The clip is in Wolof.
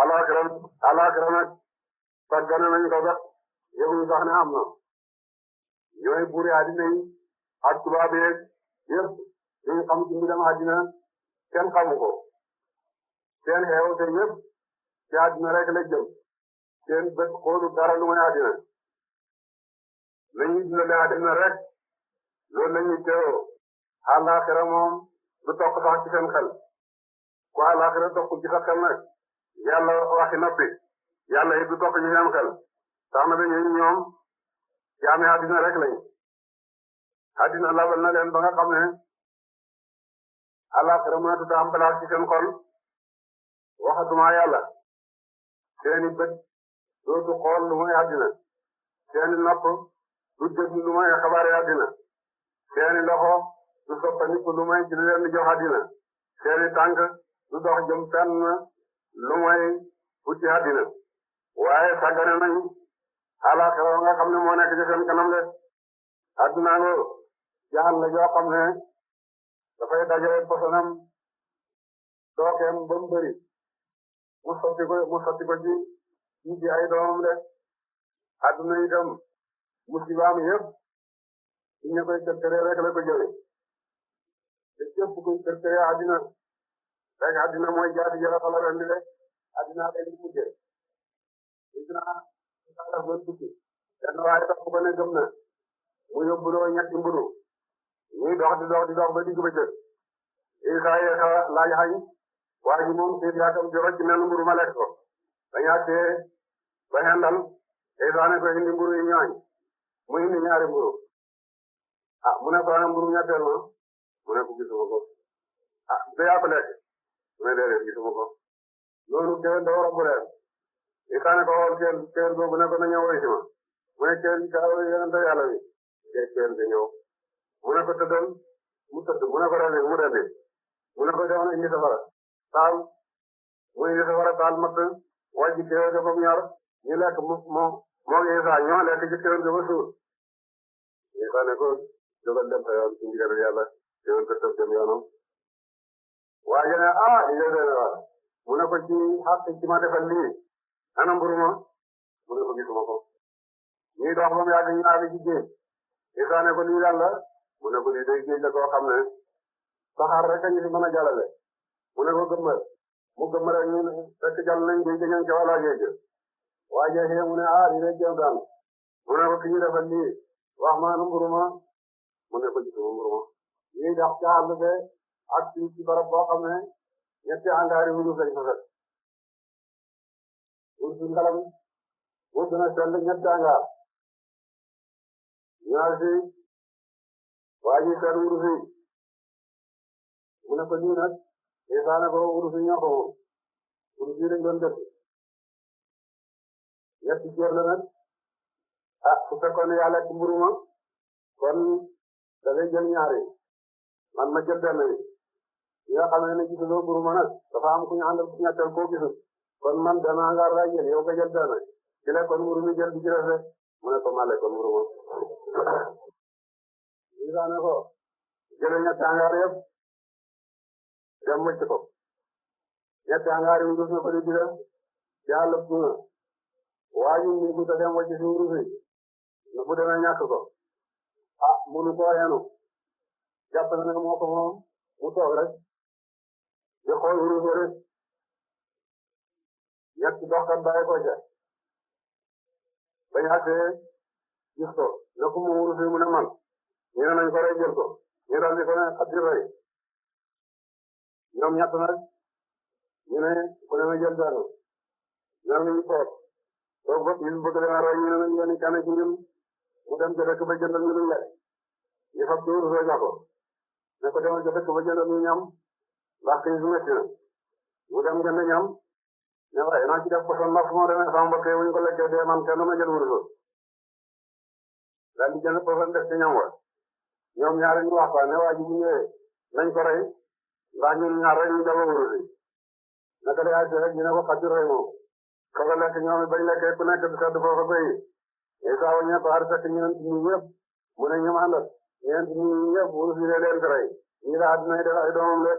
alaxira nag sàggane nañ ko sax yëguñu sax ne am na ñooy buuri àddina yi ak tubaab yeeg yëpp ñu xam ci mbiram àddina kenn xamu ko seen xeew te yëpp ci àddina rek la jëm seen bët xoolu dara lu may àddina nañuy dundale àddina rek loolu lañuy teewoo alaxira moom du toq sax ci seen xel ku alaxira toq ci sa xel nag yàlla waxi noppi yàlla it du toq ci seen xel tax na ba ñoom jaame àddina rek lañ àddina labal na leen ba nga xam ne alaxira mënatut a am place ci seen xol waxatuma yàlla seeni bët dootu xool lu may àddina seeni nopp du déglu lu may xabaare àddina seeni loxo du soppandiku lu may ci leen di jox àddina seeni tànk du dox jëm fenn lu may wuti àddina waaye sàggane nañ alaxira nga xam ne moo nekk ci seen kanam de àddina ngoo jaxal la joo xam ne dafay dajale posonam dookeem ba mu bëri mu sotti ko ci ay doomam de àdduna itam musibaam yëpp ñu koy kërkëree rek la ko jëlee te képp kuy kërkëree àddina rek àddina mooy jaati jëla fa la rendi de àddina lay di mujjee àddina sax doon tukki benn waaye tax ko ne gëm na mu yóbbuloo ñetti mburu ñuy dox di dox ba digg ba jël Isa yeexa laaj xañ waa ji moom seen yaakam di rocc menn mburu ma lekk ko dañu àttee ba xendal Isa ne ko indi mburu yi ñooñ mu indi ñaari mburu mu ne ko ana mburu ñetteel ma mu ne ko gisuma ko da yaa ko lekk mu ne déedéet gisuma ko loolu kenn doo romb leen Isa ne ko xool kenn googu ne ko na ñëw woy si ma mu ne kenn ka yonente yàlla bi kenn ka ñëw mu ne ko tëddal mu tëdd mu ne ko rendi mu rendi mu ne ko demoon indi safara taal mu indi safara taal matt wàjji kéwél ga ba mu ñor ñu lekk moo Isa ñoo lekk ci kéwél ga ba suur Isa ne ko jógal dem sa yoon ci ndigalu yàlla kéwél ga tëb dem yoonam waaye ne li nga doon wax mu ne ko ci xaq ci ma defal lii ana mburu ma mu ne ko gisuma ko ñuy dox ba mu yàgg ñu àgg ci géej Isa ne ko lii lan la mu ne ko lii day géej la koo xam ne saxaar rek a ñu fi mën a jàllale mu ne ko gëmmal mu gëmmal ak ñu fekk jàll nañ géej ga ñëw ca wala géej waaye xëy mu ne lii day jëm daan mu ne ko ki ñu defal lii wax ma nu mburu ma mu ne ko gisuma mburu ma ñuy dox ca àll be ak ci barab boo xam ne ñetti angaari wurus lañ fa fekk wurus ngalam mu gën a sell ñetti angaar ñaar si waa ji seen wurus yi mu ne ko lii nag Isa ne ko wurus yi ñoo ko moom wurus yi lañ doon def ñetti cër la nag su fekkoon ne yàlla ci mburu ma kon da ngay jël ñaari man ma jël benn bi ñi nga xam ne gisuloo mburu ma nag dafa am ku ñu àndal ku ñetteel koo gisul kon man benn angaar lay jël yow nga jël benn ci la kon mburu mi jël bi ci rek mu ne ko male kon mburu ma Isa ne ko jële ñetti angaar yëpp dem mëcc ko ñetti angaar yi wurus na ko di jële ci àll bu waa ji ñu ko dem wàcc si wurus yi na bu demee ñàkk ko munu ko yenu jàpp na ne moo ko moom mu toog rek di xool wurus rek ñetti doxkat bàyyi ko ca bañ àttee gis ko ne ko mu wurus yi mu ne man ñu ne nañ ko rek jël ko ñu daal di ko ne xat di rey ñoom ñett nag ñu ne ku ne ma jël benn ñoom ñu toog ba ñu bëgg leen a rey ñu ne nañ yónni kenn ci ñun mu dem ca dëkk ba jëndal ñu luñ lekk ñu fab ci wurus jox ko ne ko demal ca dëkk ba jëndal ñu ñam ndax kii su metti na mu dem jënd ñam ne waaye naa ci def poson ndax fu ma demee sama mbokk yi bu ñu ko lekkee dee man kenn ma jël wurus daal di jënd poson def ci ñam wa ñoom ñaar ñu waxtaan ne waa ji bu ñëwee nañ ko rey ndax ñun ñaar rek ñu jàll wurus yi naka lay àgg rek ñu ne ko xaj rey moom ko lekk ñoom bañ lekkee ku nekk du sedd foofa bay Isa waññee ko ar fekk ñeent ñi ñëpp mu ne ñu àndal ñeent ñi ñëpp wurus yi leen rey ñi la àddina def ay doomam de